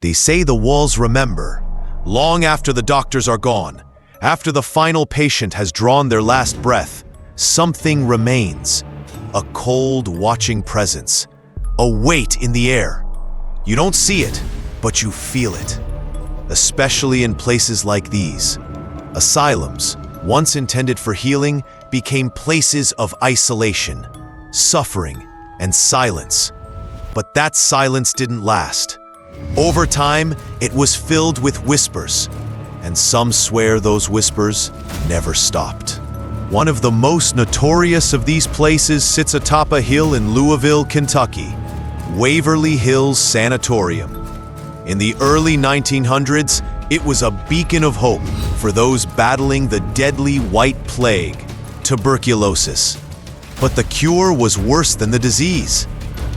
They say the walls remember, long after the doctors are gone, after the final patient has drawn their last breath, something remains. A cold, watching presence. A weight in the air. You don't see it, but you feel it. Especially in places like these. Asylums, once intended for healing, became places of isolation, suffering, and silence. But that silence didn't last. Over time, it was filled with whispers, and some swear those whispers never stopped. One of the most notorious of these places sits atop a hill in Louisville, Kentucky, Waverly Hills Sanatorium. In the early 1900s, it was a beacon of hope for those battling the deadly white plague, tuberculosis. But the cure was worse than the disease.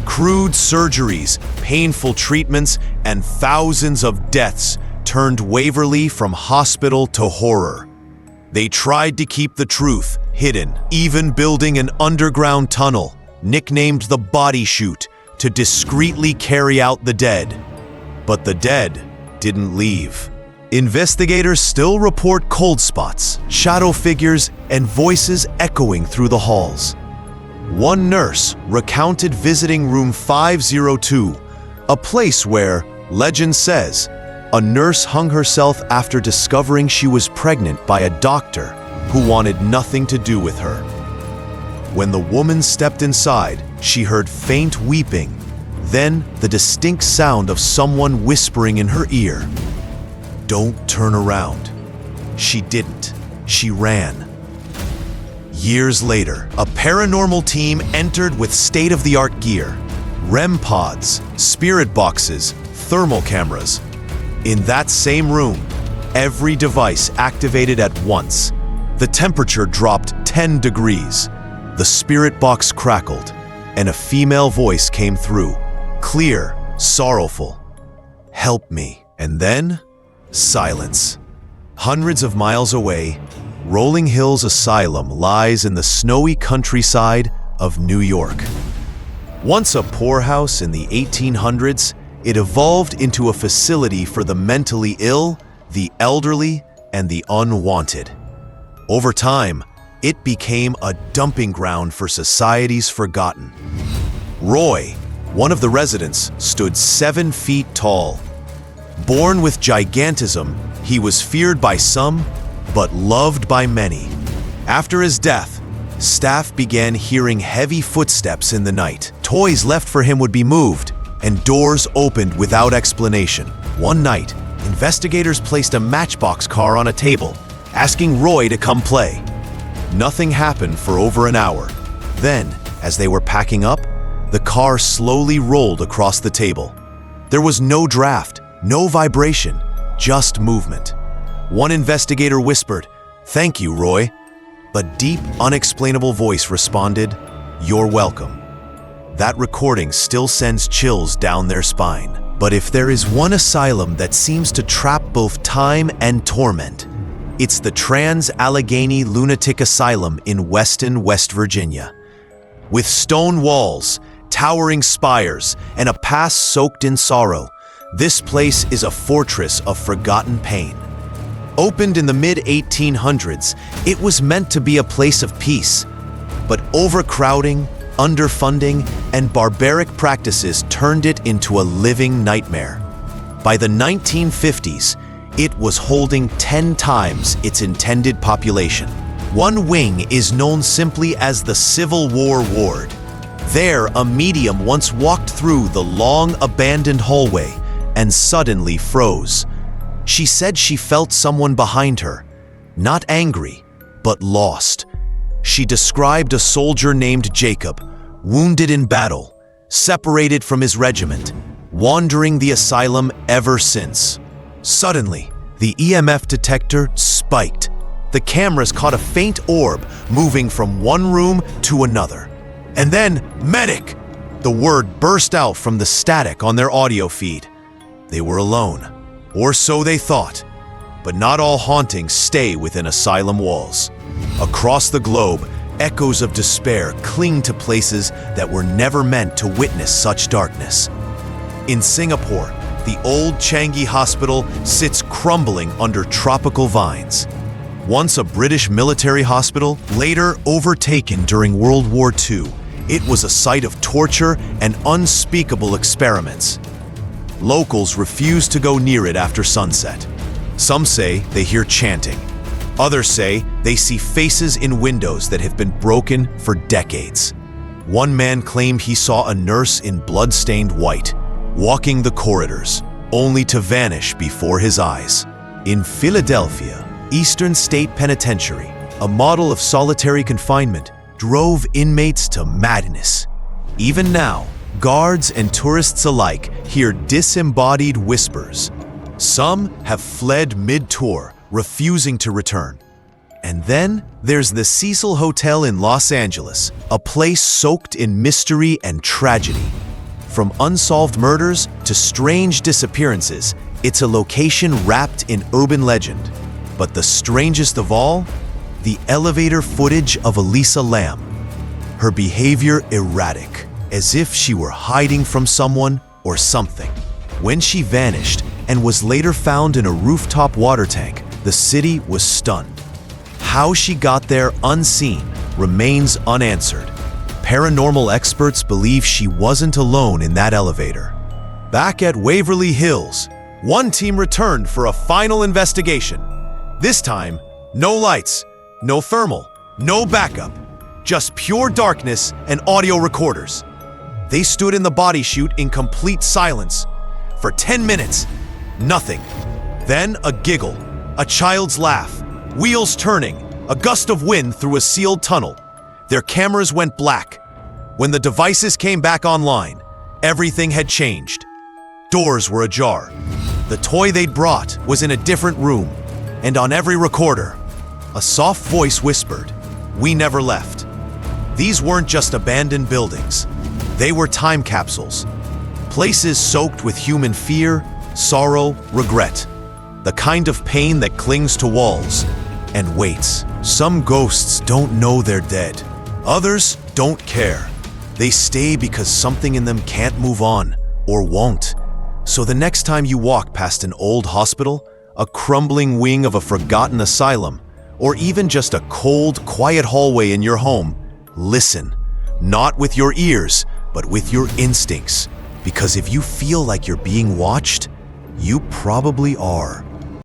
Crude surgeries, painful treatments, and thousands of deaths turned Waverly from hospital to horror. They tried to keep the truth hidden, even building an underground tunnel, nicknamed the Body Chute, to discreetly carry out the dead. But the dead didn't leave. Investigators still report cold spots, shadow figures, and voices echoing through the halls. One nurse recounted visiting room 502, a place where, legend says, a nurse hung herself after discovering she was pregnant by a doctor who wanted nothing to do with her. When the woman stepped inside, she heard faint weeping, then the distinct sound of someone whispering in her ear. "Don't turn around." She didn't. She ran. Years later, a paranormal team entered with state-of-the-art gear, REM pods, spirit boxes, thermal cameras. In that same room, every device activated at once. The temperature dropped 10 degrees. The spirit box crackled, and a female voice came through, clear, sorrowful. "Help me." And then, silence. Hundreds of miles away, Rolling Hills Asylum lies in the snowy countryside of New York. Once a poorhouse in the 1800s, it evolved into a facility for the mentally ill, the elderly, and the unwanted. Over time, it became a dumping ground for society's forgotten. Roy, one of the residents, stood 7 feet tall. Born with gigantism, he was feared by some, but loved by many. After his death, staff began hearing heavy footsteps in the night. Toys left for him would be moved, and doors opened without explanation. One night, investigators placed a matchbox car on a table, asking Roy to come play. Nothing happened for over an hour. Then, as they were packing up, the car slowly rolled across the table. There was no draft, no vibration, just movement. One investigator whispered, "Thank you, Roy." A deep, unexplainable voice responded, "You're welcome." That recording still sends chills down their spine. But if there is one asylum that seems to trap both time and torment, it's the Trans-Allegheny Lunatic Asylum in Weston, West Virginia. With stone walls, towering spires, and a past soaked in sorrow, this place is a fortress of forgotten pain. Opened in the mid-1800s, it was meant to be a place of peace. But overcrowding, underfunding, and barbaric practices turned it into a living nightmare. By the 1950s, it was holding 10 times its intended population. One wing is known simply as the Civil War Ward. There, a medium once walked through the long, abandoned hallway and suddenly froze. She said she felt someone behind her, not angry, but lost. She described a soldier named Jacob, wounded in battle, separated from his regiment, wandering the asylum ever since. Suddenly, the EMF detector spiked. The cameras caught a faint orb moving from one room to another. And then, medic! The word burst out from the static on their audio feed. They were alone. Or so they thought. But not all hauntings stay within asylum walls. Across the globe, echoes of despair cling to places that were never meant to witness such darkness. In Singapore, the old Changi Hospital sits crumbling under tropical vines. Once a British military hospital, later overtaken during World War II, it was a site of torture and unspeakable experiments. Locals refuse to go near it after sunset. Some say they hear chanting. Others say they see faces in windows that have been broken for decades. One man claimed he saw a nurse in blood-stained white, walking the corridors, only to vanish before his eyes. In Philadelphia, Eastern State Penitentiary, a model of solitary confinement drove inmates to madness. Even now, guards and tourists alike hear disembodied whispers. Some have fled mid-tour, refusing to return. And then there's the Cecil Hotel in Los Angeles, a place soaked in mystery and tragedy. From unsolved murders to strange disappearances, it's a location wrapped in urban legend. But the strangest of all, the elevator footage of Elisa Lam. Her behavior erratic, as if she were hiding from someone or something. When she vanished and was later found in a rooftop water tank, the city was stunned. How she got there unseen remains unanswered. Paranormal experts believe she wasn't alone in that elevator. Back at Waverly Hills, one team returned for a final investigation. This time, no lights, no thermal, no backup, just pure darkness and audio recorders. They stood in the Body Chute in complete silence. For 10 minutes, nothing. Then a giggle, a child's laugh, wheels turning, a gust of wind through a sealed tunnel. Their cameras went black. When the devices came back online, everything had changed. Doors were ajar. The toy they'd brought was in a different room, and on every recorder, a soft voice whispered, "We never left." These weren't just abandoned buildings. They were time capsules. Places soaked with human fear, sorrow, regret. The kind of pain that clings to walls and waits. Some ghosts don't know they're dead. Others don't care. They stay because something in them can't move on or won't. So the next time you walk past an old hospital, a crumbling wing of a forgotten asylum, or even just a cold, quiet hallway in your home, listen. Not with your ears, but with your instincts. Because if you feel like you're being watched, you probably are.